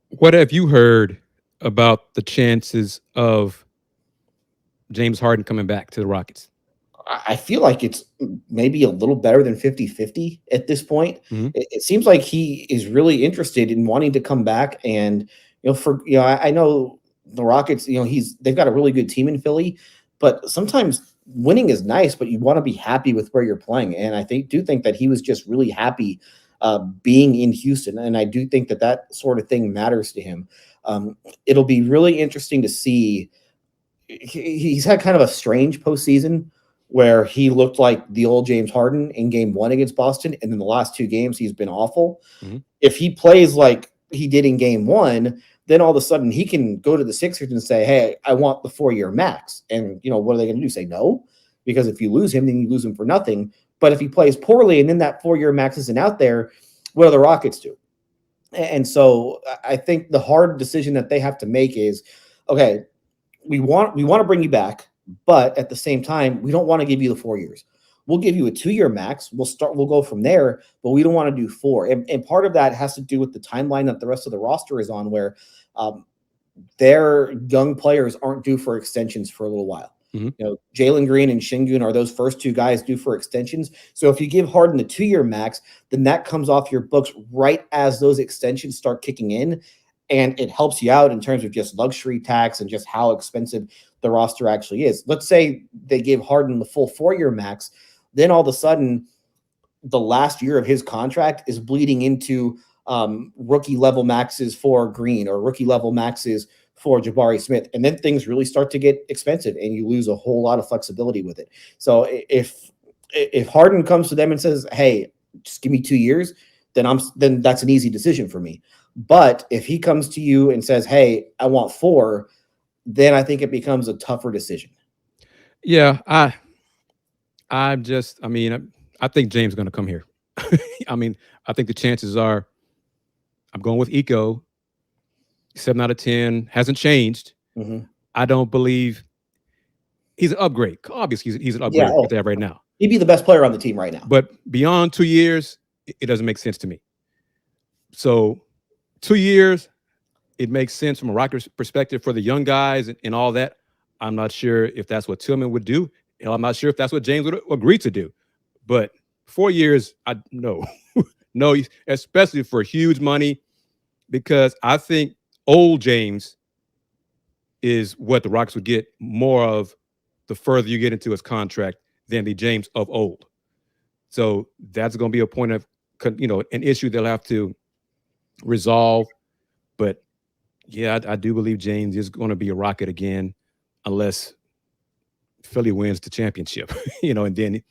What have you heard about the chances of James Harden coming back to the Rockets? I feel like it's maybe a little better than 50-50 at this point. Hmm. It seems like he is really interested in wanting to come back. And, I know the Rockets, they've got a really good team in Philly, but sometimes winning is nice, but you want to be happy with where you're playing. And do think that he was just really happy being in Houston. And I do think that that sort of thing matters to him. It'll be really interesting to see. He's had kind of a strange postseason where he looked like the old James Harden in game one against Boston. And then the last two games, he's been awful. Hmm. If he plays like he did in game one, then all of a sudden he can go to the Sixers and say, hey, I want the 4-year max. And, what are they going to do? Say no? Because if you lose him, then you lose him for nothing. But if he plays poorly and then that 4-year max isn't out there, what do the Rockets do? And so I think the hard decision that they have to make is, okay, we want to bring you back, but at the same time, we don't want to give you the 4 years. We'll give you a 2-year max. We'll go from there, but we don't want to do four. And part of that has to do with the timeline that the rest of the roster is on, where um, their young players aren't due for extensions for a little while. Hmm. Jalen Green and Shingun are those first two guys due for extensions. So if you give Harden the 2-year max, then that comes off your books right as those extensions start kicking in. And it helps you out in terms of just luxury tax and just how expensive the roster actually is. Let's say they give Harden the full 4-year max, then all of a sudden the last year of his contract is bleeding into rookie level maxes for Green or rookie level maxes for Jabari Smith. And then things really start to get expensive and you lose a whole lot of flexibility with it. So if Harden comes to them and says, hey, just give me 2 years, then that's an easy decision for me. But if he comes to you and says, hey, I want 4, then I think it becomes a tougher decision. Yeah, I mean, I think James is going to come here. I mean, I think the chances are I'm going with Eco. 7 out of 10 hasn't changed. Mm-hmm. I don't believe he's an upgrade. Obviously, he's an Yeah. upgrade what Oh, they have right now. he'd be the best player on the team right now. But beyond 2 years, it doesn't make sense to me. So 2 years, it makes sense from a Rockets perspective for the young guys and all that. I'm not sure if that's what Tillman would do. I'm not sure if that's what James would agree to do. But 4 years, I no, no, especially for huge money, because I think old James is what the Rockets would get more of the further you get into his contract than the James of old. So that's going to be a point of, an issue they'll have to resolve. But yeah, I do believe James is going to be a Rocket again, unless Philly wins the championship, and then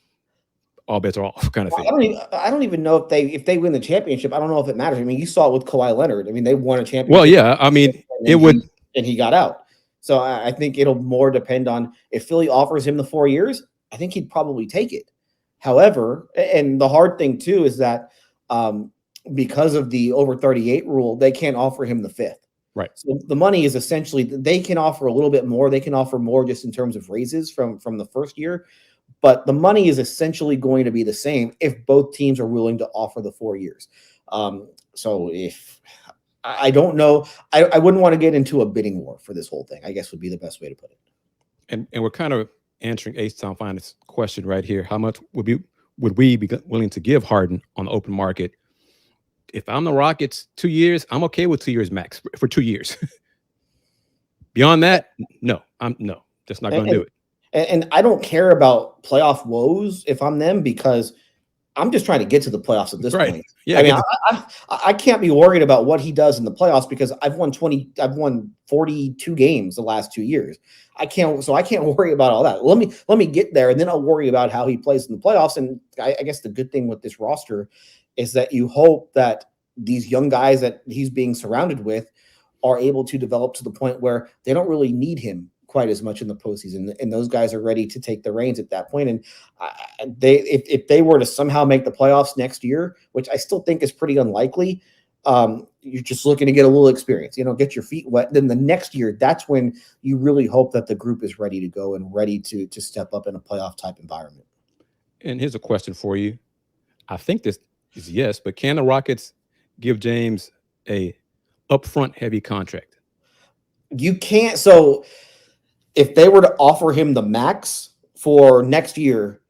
all bets are off, kind of Well, thing. I don't even know if they win the championship. I don't know if it matters. I mean, you saw it with Kawhi Leonard. I mean, they won a Well, championship yeah, I mean, and it then would. he got out. So I think it'll more depend on if Philly offers him the 4 years. I think he'd probably take it. However, and the hard thing too is that um, because of the over 38 rule, they can't offer him the fifth. Right. So the money is essentially they can offer a little bit more. They can offer more just in terms of raises from the first year, but the money is essentially going to be the same if both teams are willing to offer the 4 years. So if I don't know, I wouldn't want to get into a bidding war for this whole thing, I guess would be the best way to put it. And we're kind of answering Ace Town Finance question right here. How much would we be willing to give Harden on the open market? If I'm the Rockets, 2 years, I'm okay with 2 years max for 2 years. Beyond that, no, I'm no, just not going to do And, it. and I don't care about playoff woes if I'm them because I'm just trying to get to the playoffs at this Right? point. Yeah, I mean, get the I can't be worried about what he does in the playoffs because I've won 42 games the last 2 years. I can't worry about all that. Let me get there, and then I'll worry about how he plays in the playoffs. And I guess the good thing with this roster is that you hope that these young guys that he's being surrounded with are able to develop to the point where they don't really need him quite as much in the postseason, and those guys are ready to take the reins at that point. And if they were to somehow make the playoffs next year, which I still think is pretty unlikely, you're just looking to get a little experience, get your feet wet. Then the next year, that's when you really hope that the group is ready to go and ready to step up in a playoff type environment. And here's a question for you. I think this is yes, but can the Rockets give James a upfront heavy contract. You can't. So if they were to offer him the max for next year,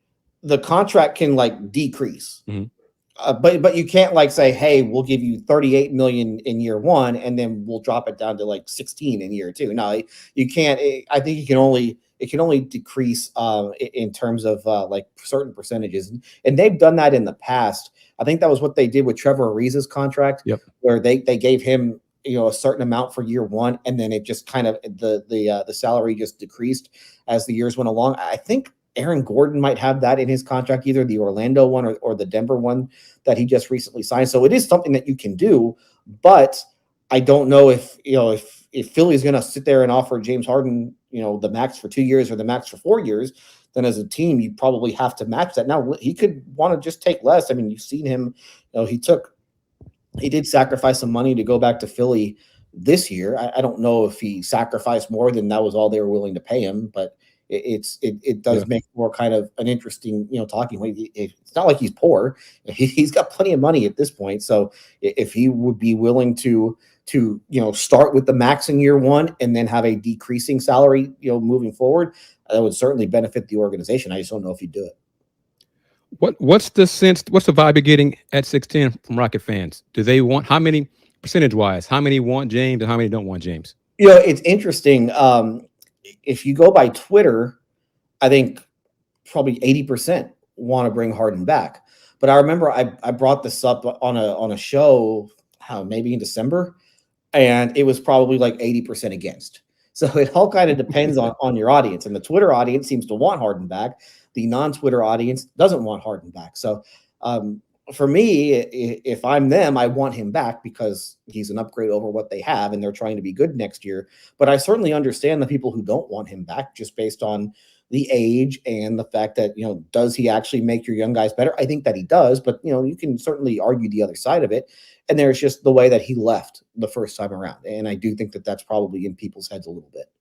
the contract can like decrease. Mhm. But you can't like say, hey, we'll give you 38 million in year one, and then we'll drop it down to like 16 in year two. No, you can't. I think it can only decrease in terms of like certain percentages, and they've done that in the past. I think that was what they did with Trevor Ariza's contract, Yep. where they gave him a certain amount for year one, and then it just kind of the salary just decreased as the years went along. I think Aaron Gordon might have that in his contract, either the Orlando one or the Denver one that he just recently signed. So it is something that you can do, but I don't know if Philly's going to sit there and offer James Harden, the max for 2 years or the max for 4 years, then as a team, you probably have to match that. Now he could want to just take less. I mean, you've seen him, he did sacrifice some money to go back to Philly this year. I don't know if he sacrificed more than that was all they were willing to pay him, but it does make more kind of an interesting, talking point. It's not like he's poor. He's got plenty of money at this point. So if he would be willing to start with the max in year one and then have a decreasing salary, moving forward, that would certainly benefit the organization. I just don't know if he'd do it. What's the vibe you're getting at 610 from Rocket fans? Do they want, how many percentage wise, how many want James and how many don't want James? It's interesting. If you go by Twitter, I think probably 80% want to bring Harden back. But I remember I brought this up on a show, maybe in December, and it was probably like 80% against. So it all kind of depends on your audience. And the Twitter audience seems to want Harden back. The non-Twitter audience doesn't want Harden back. So for me, if I'm them, I want him back because he's an upgrade over what they have, and they're trying to be good next year. But I certainly understand the people who don't want him back just based on the age and the fact that, does he actually make your young guys better? I think that he does, but, you can certainly argue the other side of it. And there's just the way that he left the first time around. And I do think that that's probably in people's heads a little bit.